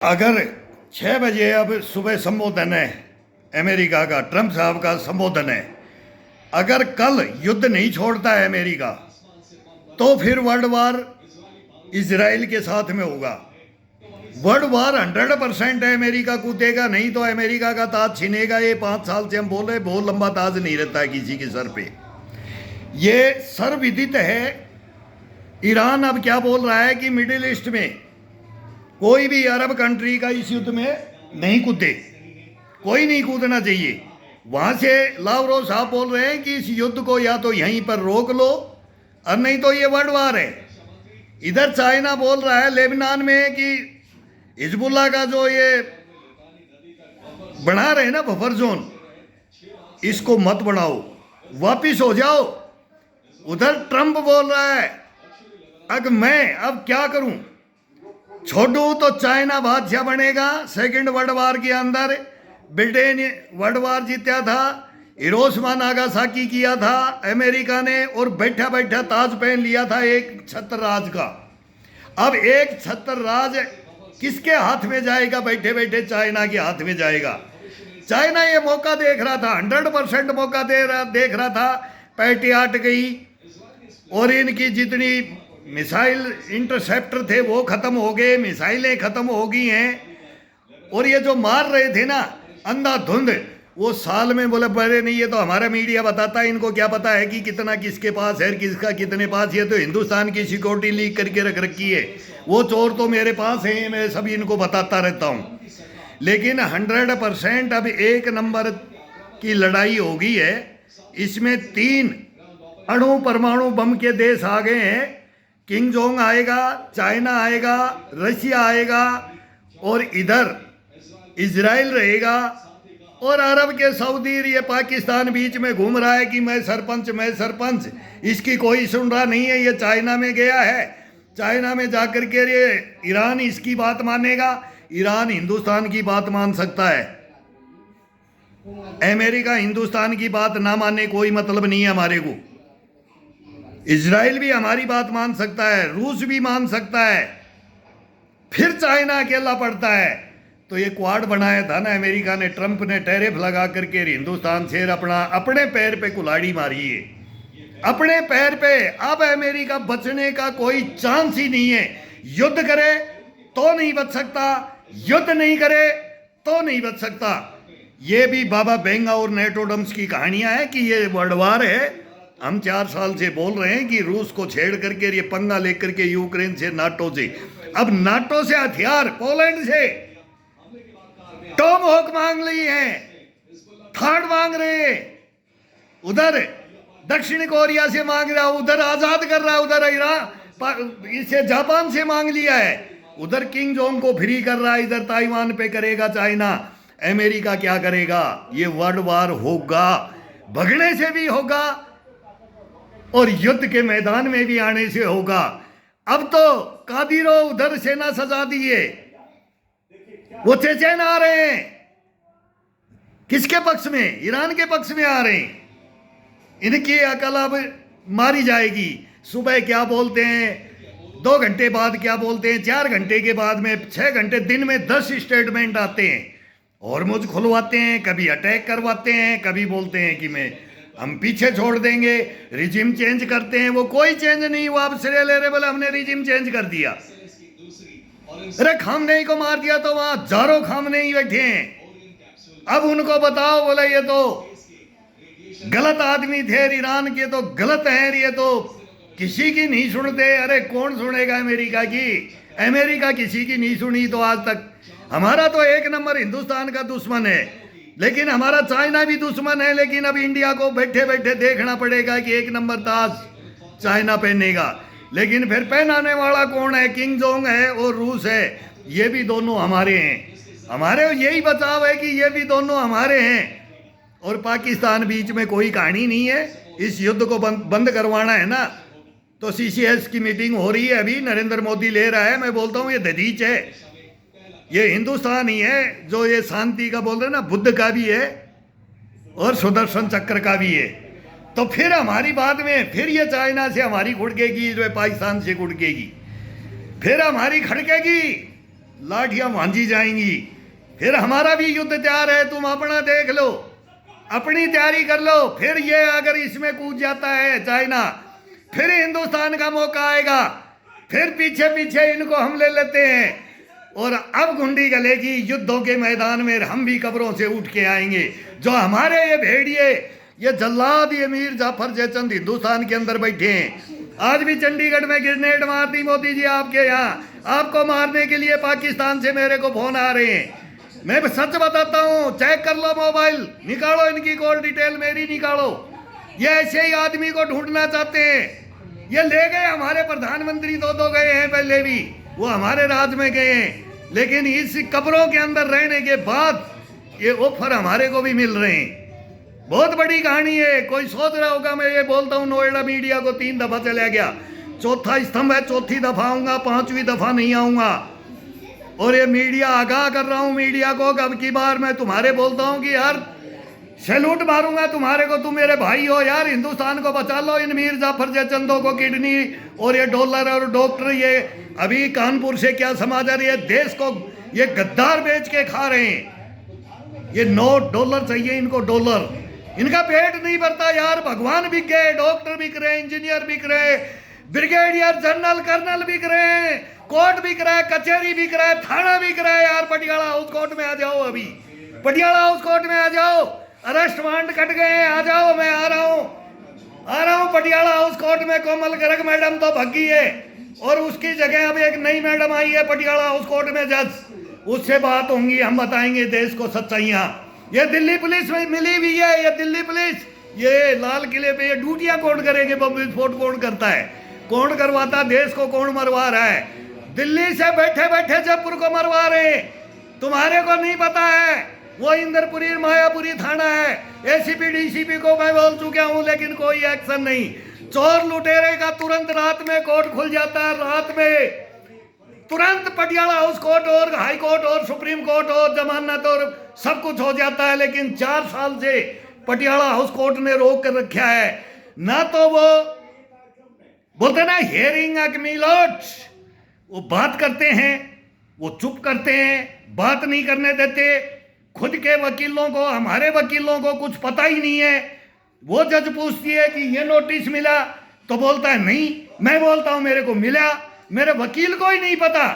अगर 6 बजे अब सुबह संबोधन है अमेरिका का, ट्रंप साहब का संबोधन है, अगर कल युद्ध नहीं छोड़ता है अमेरिका तो फिर वर्ल्ड वार इजराइल के साथ में होगा। वर्ल्ड वार 100% है, अमेरिका कूदेगा नहीं तो अमेरिका का ताज छीनेगा। ये 5 साल से हम बोल रहे, बहुत लंबा ताज नहीं रहता है किसी के सर पे, ये सर्वविदित है। ईरान अब क्या बोल रहा है कि मिडिल ईस्ट में कोई भी अरब कंट्री का इस युद्ध में नहीं कूदे, कोई नहीं कूदना चाहिए। वहां से लावरोव साहब बोल रहे हैं कि इस युद्ध को या तो यहीं पर रोक लो और नहीं तो ये वर्ल्ड वार है। इधर चाइना बोल रहा है लेबनान में कि हिजबुल्ला का जो ये बना रहे ना बफर जोन, इसको मत बढ़ाओ, वापिस हो जाओ। उधर ट्रंप बोल रहा है अगर मैं अब क्या करूं, छोड़ू तो चाइना बादशाह बनेगा। सेकंड वर्ल्ड वार के अंदर ब्रिटेन वर्ल्ड वार जीता था, हिरोशिमा नागासाकी किया था अमेरिका ने, और बैठा बैठा ताज पहन लिया था एक छत्र राज का। अब एक छत्र राज किसके हाथ में जाएगा? बैठे बैठे चाइना के हाथ में जाएगा। चाइना ये मौका देख रहा था, 100% मौका देख रहा था। पैट्रियट गई और इनकी जितनी मिसाइल इंटरसेप्टर थे वो खत्म हो गए, मिसाइलें खत्म हो गई हैं। और ये जो मार रहे थे ना अंधाधुंध, वो साल में बोले बड़े नहीं, ये तो हमारा मीडिया बताता है, इनको क्या पता है कि कितना किसके पास है, किसका कितने पास। ये तो हिंदुस्तान की सिक्योरिटी लीक करके रख रखी है, वो चोर तो मेरे पास है, मैं सभी इनको बताता रहता हूँ। लेकिन 100% अब एक नंबर की लड़ाई हो गई है। इसमें 3 अणु परमाणु बम के देश आ गए हैं। किंग जोंग आएगा, चाइना आएगा, रशिया आएगा, और इधर इजराइल रहेगा, और अरब के सऊदी, ये पाकिस्तान बीच में घूम रहा है कि मैं सरपंच। इसकी कोई सुन रहा नहीं है। ये चाइना में गया है, चाइना में जाकर के ये ईरान इसकी बात मानेगा, ईरान हिंदुस्तान की बात मान सकता है। अमेरिका हिंदुस्तान की बात ना माने कोई मतलब नहीं है हमारे को। इजराइल भी हमारी बात मान सकता है, रूस भी मान सकता है, फिर चाइना अकेला पड़ता है। तो ये क्वाड बनाया था ना अमेरिका ने, ट्रंप ने टैरिफ लगा करके हिंदुस्तान से अपने पैर पे कुल्हाड़ी मारी है, अपने पैर पे। अब अमेरिका बचने का कोई चांस ही नहीं है। युद्ध करे तो नहीं बच सकता, युद्ध नहीं करे तो नहीं बच सकता। ये भी बाबा बेंगा और नेटोडम्स की कहानियां हैं कि ये वर्ल्ड वार है। हम 4 साल से बोल रहे हैं कि रूस को छेड़ करके ये पंगा लेकर के यूक्रेन से, नाटो से, अब नाटो से हथियार, पोलैंड से टॉमहॉक मांग ली है, थर्ड मांग रहे हैं, उधर दक्षिण कोरिया से मांग रहा, उधर आजाद कर रहा है, उधर ईरान इसे जापान से मांग लिया है, उधर किंग जोंग को फ्री कर रहा है, इधर ताइवान पे करेगा चाइना। अमेरिका क्या करेगा? ये वर्ल्ड वार होगा, भगने से भी होगा और युद्ध के मैदान में भी आने से होगा। अब तो कादिरो उधर सेना सजा दिए, वो चेचेन आ रहे हैं, किसके पक्ष में? ईरान के पक्ष में आ रहे हैं। इनकी अकल अब मारी जाएगी। सुबह क्या बोलते हैं, 2 घंटे बाद क्या बोलते हैं, 4 घंटे के बाद में 6 घंटे, दिन में 10 स्टेटमेंट आते हैं और मुझ खुलवाते हैं, कभी अटैक करवाते हैं, कभी बोलते हैं कि हम पीछे छोड़ देंगे, रिजिम चेंज करते हैं। वो कोई चेंज नहीं हुआ, अब श्रेय ले रहे, बोले हमने रिजिम चेंज कर दिया। अरे खामनेई को मार दिया तो वहां हजारों खामनेई बैठे हैं। अब उनको बताओ, बोले ये तो गलत आदमी थे, ईरान के तो गलत हैं, ये तो किसी की नहीं सुनते। अरे कौन सुनेगा अमेरिका की? अमेरिका किसी की नहीं सुनी तो आज तक। हमारा तो एक नंबर हिंदुस्तान का दुश्मन है, लेकिन हमारा चाइना भी दुश्मन है। लेकिन अब इंडिया को बैठे बैठे देखना पड़ेगा कि एक नंबर ताज चाइना पहनेगा, लेकिन फिर पहनाने वाला कौन है? किंग जोंग है और रूस है, ये भी दोनों हमारे हैं। हमारे यही बचाव है कि ये भी दोनों हमारे हैं, और पाकिस्तान बीच में कोई कहानी नहीं है। इस युद्ध को बंद करवाना है ना, तो CCS की मीटिंग हो रही है अभी, नरेंद्र मोदी ले रहा है। मैं बोलता हूँ ये दधीच है, ये हिंदुस्तान ही है जो ये शांति का बोल रहे ना, बुद्ध का भी है और सुदर्शन चक्र का भी है। तो फिर हमारी बाद में फिर ये चाइना से हमारी खुड़केगी, जो पाकिस्तान से खुड़केगी, फिर हमारी खड़केगी। लाठियां भांजी जाएंगी। फिर हमारा भी युद्ध तैयार है, तुम अपना देख लो, अपनी तैयारी कर लो। फिर ये अगर इसमें कूद जाता है चाइना, फिर हिंदुस्तान का मौका आएगा, फिर पीछे पीछे इनको हम ले लेते हैं। और अब घुंडी गलेगी युद्धों के मैदान में, हम भी कब्रों से उठ के आएंगे। जो हमारे ये भेड़िए, ये जल्लाद, ये मीर जाफर जयचंद हिंदुस्तान के अंदर बैठे हैं। आज भी चंडीगढ़ में ग्रेनेड मार दी मोदी जी आपके यहाँ, आपको मारने के लिए पाकिस्तान से मेरे को फोन आ रहे हैं। मैं सच बताता हूँ, चेक कर लो मोबाइल, निकालो इनकी कॉल डिटेल, मेरी निकालो। ये ऐसे ही आदमी को ढूंढना चाहते हैं। ये ले गए हमारे प्रधानमंत्री, दो गए हैं पहले भी, वो हमारे राज में गए हैं। लेकिन इस कब्रों के अंदर रहने के बाद ये ऑफर हमारे को भी मिल रहे हैं। बहुत बड़ी कहानी है। कोई सोच रहा होगा मैं ये बोलता हूँ नोएडा मीडिया को 3 दफा चला गया, चौथा स्तंभ है, चौथी दफा आऊंगा, 5वीं दफा नहीं आऊंगा। और ये मीडिया आगाह कर रहा हूँ मीडिया को, अब की बार मैं तुम्हारे बोलता हूँ कि यार सैल्यूट मारूंगा तुम्हारे को, तुम मेरे भाई हो यार, हिंदुस्तान को बचा लो। इन मीर जाफर जयचंदों को किडनी और ये डॉलर और डॉक्टर, ये अभी कानपुर से क्या समाचार, ये देश को ये गद्दार बेच के खा रहे हैं। ये नोट डॉलर चाहिए इनको, डॉलर, इनका पेट नहीं भरता यार। भगवान बिक गए, डॉक्टर बिक रहे, इंजीनियर बिक रहे, ब्रिगेडियर जनरल कर्नल बिक रहे हैं, कोर्ट बिक रहा है, कचहरी बिक रहा है, थाना बिक रहा है यार। पटियाला हाउस कोर्ट में आ जाओ, अभी पटियाला हाउस कोर्ट में आ जाओ, अरेस्ट वारंट कट गए हैं, आ जाओ, मैं आ रहा हूँ पटियाला हाउस कोर्ट में। कोमल गर्ग मैडम तो भगी है और उसकी जगह अब एक नई मैडम आई है पटियाला हाउस कोर्ट में जज, उससे बात होंगी, हम बताएंगे देश को सच्चाइयाँ। ये दिल्ली पुलिस में मिली हुई है, ये दिल्ली पुलिस, ये लाल किले पे ये ड्यूटियां कौन करेंगे, बम विस्फोट कौन करता है, कौन करवाता, देश को कौन मरवा रहा है। दिल्ली से बैठे बैठे जयपुर को मरवा रहे, तुम्हारे को नहीं पता है। वो इंदरपुरी मायापुरी थाना है, एसीपी डीसीपी को मैं बोल चुका हूं, लेकिन कोई एक्शन नहीं। चोर लुटेरे का तुरंत रात में कोर्ट खुल जाता है, रात में तुरंत पटियाला हाउस कोर्ट और हाई कोर्ट और सुप्रीम कोर्ट और जमानत और सब कुछ हो जाता है। लेकिन 4 साल से पटियाला हाउस कोर्ट ने रोक कर रखा है। ना तो वो बोलते ना हियरिंग अकमीलोट, वो बात करते हैं, वो चुप करते हैं, बात नहीं करने देते। खुद के वकीलों को, हमारे वकीलों को कुछ पता ही नहीं है। वो जज पूछती है कि ये नोटिस मिला, तो बोलता है नहीं। मैं बोलता हूं मेरे को मिला, मेरे वकील को ही नहीं पता।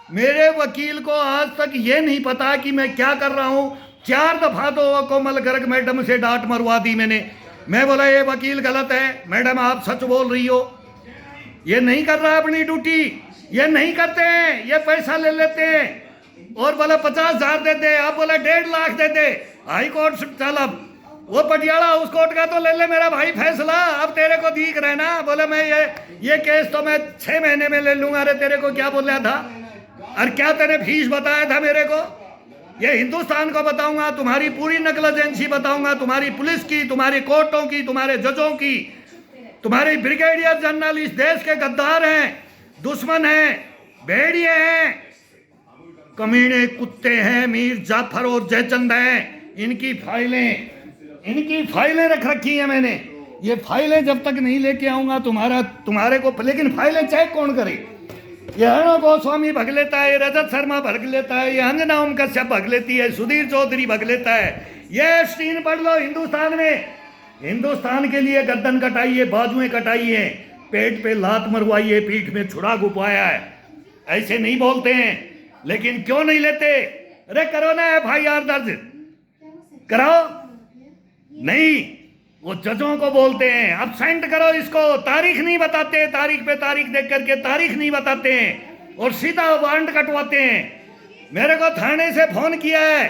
मेरे वकील को आज तक ये नहीं पता कि मैं क्या कर रहा हूं। 4 दफा तो कोमल गर्ग मैडम से डांट मरवा दी मैंने। मैं बोला ये वकील गलत है, मैडम आप सच बोल रही हो, ये नहीं कर रहा अपनी ड्यूटी, ये नहीं करते हैं, ये पैसा ले लेते हैं। और बोला 50,000 देते, आप बोला 1.5 लाख देते। हाई कोर्ट चल, अब वो पटियाला उस कोर्ट का तो ले ले मेरा भाई फैसला, अब तेरे को दिख रहा है ना। बोला मैं ये केस तो मैं 6 महीने में ले लूंगा। अरे तेरे को क्या बोला था, और क्या तेरे फीस बताया था मेरे को? ये हिंदुस्तान को बताऊंगा, तुम्हारी पूरी नकल एजेंसी बताऊंगा, तुम्हारी पुलिस की, तुम्हारी कोर्टों की, तुम्हारे जजों की, तुम्हारे ब्रिगेडियर जनरल इस देश के गद्दार हैं, दुश्मन हैं, भेड़िए हैं, कमीने कुत्ते हैं, मीर जाफर और जयचंद हैं। इनकी फाइलें रख रखी हैं मैंने। ये फाइलें जब तक नहीं लेके आऊंगा तुम्हारे को, लेकिन फाइलें चेक कौन करे? ये अर्णव गोस्वामी भग लेता है, रजत शर्मा भग लेता है, ये अंजना ओम कश्यप भग लेती है, सुधीर चौधरी भग लेता है। ये स्टीन पढ़ लो, हिंदुस्तान में, हिंदुस्तान के लिए गर्दन कटाइए, बाजुएं कटाइए, पेट पे लात मरवाइए, पीठ में छुरा घुपाया है। ऐसे नहीं बोलते हैं, लेकिन क्यों नहीं लेते? अरे करो ना FIR दर्ज कराओ, नहीं, वो जजों को बोलते हैं अब सेंड करो इसको, तारीख नहीं बताते, तारीख पे तारीख देख करके तारीख नहीं बताते हैं और सीधा वारंट कटवाते हैं। मेरे को थाने से फोन किया है,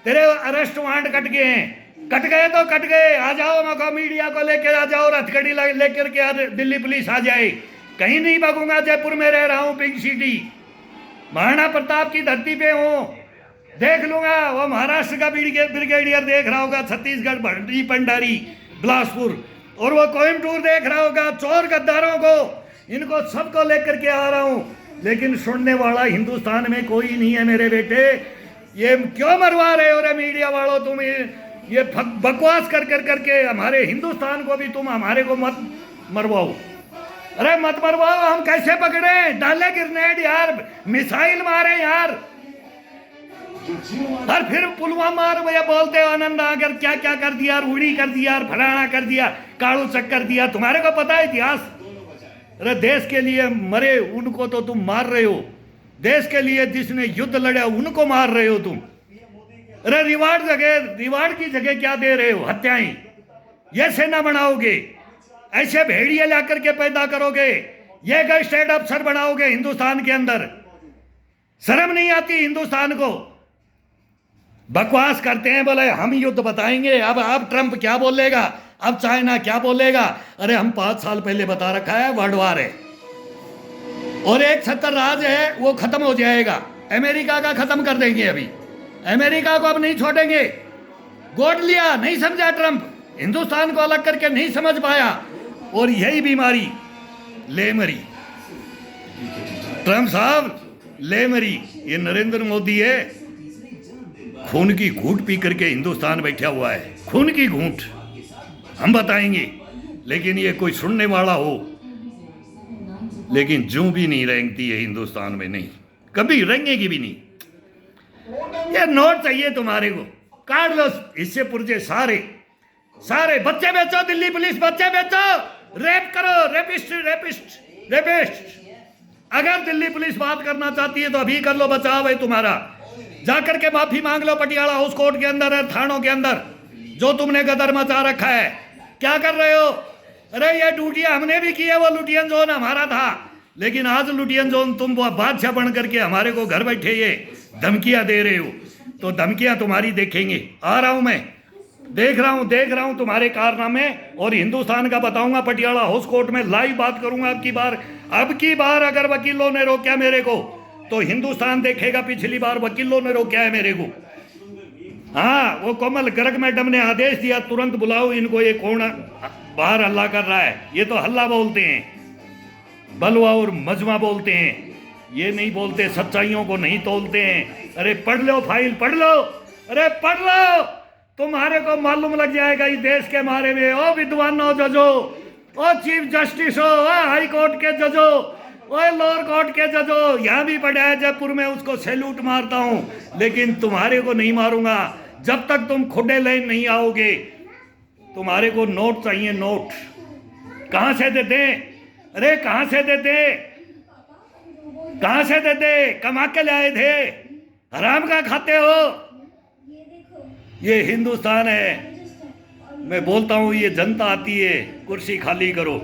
तेरे अरेस्ट वारंट कट गए हैं। कट गए तो कट गए, आ जाओ, मौका मीडिया को लेकर आ जाओ, रथगड़ी लेकर के दिल्ली पुलिस आ जाए। कहीं नहीं भागूंगा, जयपुर में रह रहा हूँ, पिंक सिटी, महाराणा प्रताप की धरती पे हूँ, देख लूंगा। वो महाराष्ट्र का ब्रिगेडियर देख रहा होगा, छत्तीसगढ़ भंडी पंडारी बिलासपुर, और वो कोयमटूर देख रहा होगा। चोर गद्दारों को, इनको सबको लेकर के आ रहा हूँ, लेकिन सुनने वाला हिंदुस्तान में कोई नहीं है। मेरे बेटे, ये क्यों मरवा रहे हो रे मीडिया वालों? तुम ये बकवास कर करके हमारे हिंदुस्तान को भी तुम हमारे को मत मरवाओ। अरे मत मरवाओ, हम कैसे पकड़े? डाले ग्रेनेड यार, मिसाइल मारे यार, और फिर पुलवामा मार भैया बोलते हो आनंद आकर क्या क्या कर दिया, उड़ी कर दिया, फलाना कर दिया, काड़ू चक कर दिया। तुम्हारे को पता है इतिहास? अरे देश के लिए मरे उनको तो तुम मार रहे हो, देश के लिए जिसने युद्ध लड़ा उनको मार रहे हो तुम। अरे रिवार्ड की जगह क्या दे रहे हो? हत्याएं। ये सेना बनाओगे, ऐसे भेड़िए ला करके पैदा करोगे, ये गैस्टेड अफसर बनाओगे हिंदुस्तान के अंदर? शर्म नहीं आती हिंदुस्तान को? बकवास करते हैं, बोले हम युद्ध बताएंगे। अब ट्रंप क्या बोलेगा, अब चाइना क्या बोलेगा? अरे हम 5 साल पहले बता रखा है वर्ल्ड वार है, और एक 70 राज है वो खत्म हो जाएगा। अमेरिका का खत्म कर देंगे, अभी अमेरिका को अब नहीं छोड़ेंगे। गोद लिया, नहीं समझा ट्रंप, हिंदुस्तान को अलग करके नहीं समझ पाया, और यही बीमारी लेमरी। ट्रंप साहब लेमरी, ये नरेंद्र मोदी है, खून की घूंट पी करके हिंदुस्तान बैठा हुआ है, खून की घूंट। हम बताएंगे, लेकिन ये कोई सुनने वाला हो, लेकिन जूं भी नहीं रेंगती है हिंदुस्तान में, नहीं कभी रेंगेगी भी नहीं। ये नोट चाहिए तुम्हारे को, काट लो इससे पुर्जे सारे सारे। बच्चे बेचो, दिल्ली पुलिस बच्चे बेचो, रेप करो, रेपिस्ट। अगर दिल्ली पुलिस बात करना चाहती है तो अभी कर लो, बचाव है तुम्हारा। जाकर के माफी मांग लो पटियाला हाउस कोर्ट के अंदर है, थानों के अंदर, जो तुमने गदर मचा रखा है। क्या कर रहे हो? अरे ये ड्यूटियां हमने भी की है, वो लुटियन जोन हमारा था, लेकिन आज लुटियन जोन तुम वो बादशाह बन करके हमारे को घर बैठे ये धमकियां दे रहे हो, तो धमकियां तुम्हारी देखेंगे। आ रहा हूं मैं, देख रहा हूं तुम्हारे कारनामे, और हिंदुस्तान का बताऊंगा पटियाला हाउस कोर्ट में, लाइव बात करूंगा। अब की बार अगर वकीलों ने रोका मेरे को तो हिंदुस्तान देखेगा। पिछली बार वकीलों ने रोका है मेरे को। हाँ, वो कोमल गर्ग मैडम ने आदेश दिया तुरंत बुलाओ इनको, ये कौन बाहर हल्ला कर रहा है? ये तो हल्ला बोलते हैं, बलवा और मजमा बोलते हैं, ये नहीं बोलते, सच्चाइयों को नहीं तोलते हैं। अरे पढ़ लो, फाइल पढ़ लो, अरे पढ़ लो, तुम्हारे को मालूम लग जाएगा इस देश के बारे में। ओ विद्वानों जजो, ओ चीफ जस्टिस हो, हाई कोर्ट के जजो, ओए लोअर कोर्ट के जजो, यहाँ भी पढ़ा है जयपुर में, उसको सैल्यूट मारता हूँ, लेकिन तुम्हारे को नहीं मारूंगा जब तक तुम खुडे लाइन नहीं आओगे। तुम्हारे को नोट चाहिए, नोट कहाँ से देते? अरे कहाँ से देते? कहाँ से देते? कमा के लाए थे, हराम का खाते हो। ये हिंदुस्तान है, मैं बोलता हूँ, ये जनता आती है, कुर्सी खाली करो,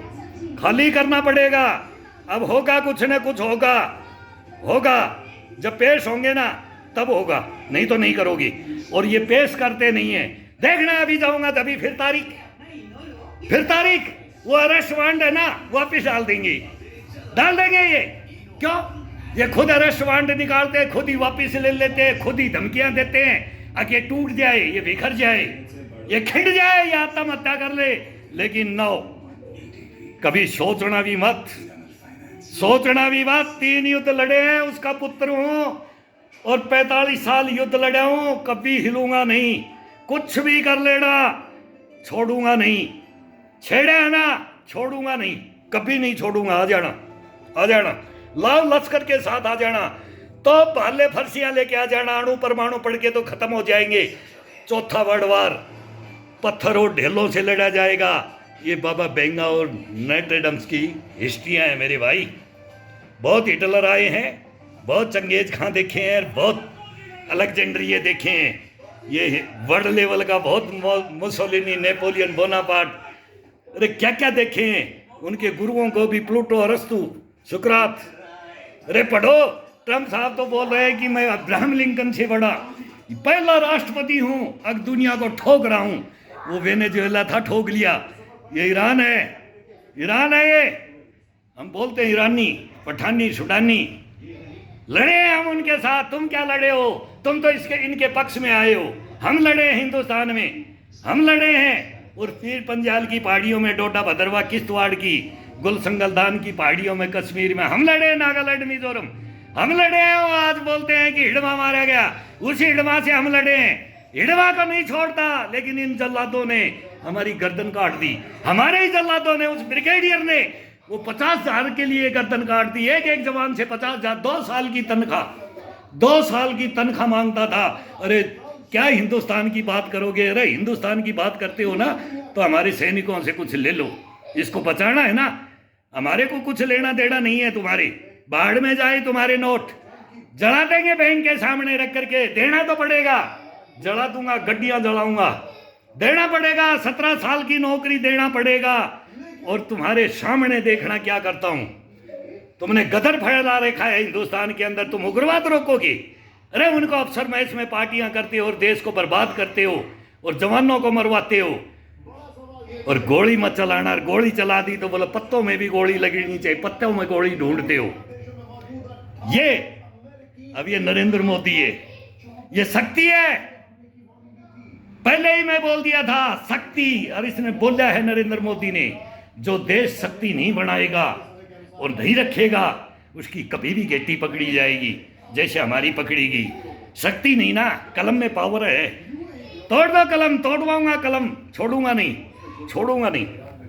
खाली करना पड़ेगा। अब होगा कुछ न कुछ होगा, जब पेश होंगे ना तब होगा, नहीं तो नहीं करोगी। और ये पेश करते नहीं है, देखना अभी जाऊंगा तभी फिर तारीख वो अरेस्ट वारंट है ना, वापिस डाल देंगे ये। क्यों? ये खुद अरेस्ट वारंट निकालते, खुद ही वापिस ले लेते, खुद ही धमकियां देते हैं, आके टूट जाए, ये बिखर जाए, ये खिंड जाए, ये आत्महत्या कर ले। लेकिन नो, कभी सोचना भी मत। 3 युद्ध लड़े हैं, उसका पुत्र हूं, और 45 साल युद्ध लड़ा हूं, कभी हिलूंगा नहीं। कुछ भी कर लेना, छोड़ूंगा नहीं। छेड़े है ना, छोड़ूंगा नहीं, कभी नहीं छोड़ूंगा। आ जाना, लाल लश्कर के साथ आ जाना, तो भाले फरसियां लेके आ जाना, अणु परमाणु पढ़ के तो खत्म हो जाएंगे। चौथा वर्ल्ड वार पत्थर और ढेलों से लड़ा जाएगा। ये बाबा बेंगा और नेट एडम्स की हिस्ट्रियां हैं मेरे भाई। बहुत हिटलर आए हैं, बहुत चंगेज खां देखे हैं, बहुत अलेक्जेंड्रिया देखे हैं, ये वर्ल्ड लेवल का बहुत मुसोलिनी, नेपोलियन बोनापार्ट, अरे क्या क्या देखे हैं। उनके गुरुओं को भी प्लूटो, अरस्तु, सुकरात। अरे पढ़ो, ट्रंप साहब तो बोल रहे हैं कि मैं अब्राहम लिंकन से बड़ा पहला राष्ट्रपति हूं, अब दुनिया को ठोक रहा हूं। वो वेनेजुएला था, ठोक लिया। ये ईरान है ये। हम बोलते हैं ईरानी, पठानी, सुडानी। लड़े हैं हम उनके साथ। तुम क्या लड़े हो? तुम तो इनके पक्ष में आए हो। हम लड़े हैं हिंदुस्तान में, हम लड़े हैं। और फिर पंजाल की पहाड़ियों में, डोडा भद्रवा, किश्तवाड़ की, गुलसंगलदान की पहाड़ियों में, कश्मीर में हम लड़े, नागालैंड, मिजोरम हम लड़े हैं। वो आज बोलते हैं कि हिडमा मारा गया, उसी हिडमा से हम लड़े हैं। हिडमा को नहीं छोड़ता, लेकिन इन जल्लादों ने हमारी गर्दन काट दी। हमारे ही जल्लादों ने, उस ब्रिगेडियर ने वो 50,000 के लिए गर्दन काट दी। एक एक जवान से 50,000, 2 साल की तनख्वाह, 2 साल की तनख्वाह मांगता था। अरे क्या हिंदुस्तान की बात करोगे? अरे हिंदुस्तान की बात करते हो ना तो हमारे सैनिकों से कुछ ले लो, इसको बचाना है ना। हमारे को कुछ लेना देना नहीं है तुम्हारे, बाढ़ में जाए तुम्हारे नोट, जला देंगे बैंक के सामने रख करके। देना तो पड़ेगा, जला दूंगा, गड्डियां जलाऊंगा, देना पड़ेगा। 17 साल की नौकरी देना पड़ेगा। और तुम्हारे सामने देखना क्या करता हूं। तुमने गदर फैला रखा है हिंदुस्तान के अंदर, तुम उग्रवाद रोकोगे? अरे उनको अफसर मैच में पार्टियां करते हो और देश को बर्बाद करते हो और जवानों को मरवाते हो। और गोली मत चलाना, गोली चला दी तो बोलो पत्तों में भी गोली लगनी चाहिए, पत्तों में गोली ढूंढते हो। ये अब ये नरेंद्र मोदी है, ये शक्ति है। पहले ही मैं बोल दिया था शक्ति, और इसने बोला है नरेंद्र मोदी ने, जो देश शक्ति नहीं बनाएगा और नहीं रखेगा उसकी कभी भी गेटी पकड़ी जाएगी, जैसे हमारी पकड़ी गई। शक्ति नहीं ना, कलम में पावर है। तोड़ दो कलम, तोड़वाऊंगा कलम, छोड़ूंगा नहीं, छोड़ूंगा नहीं।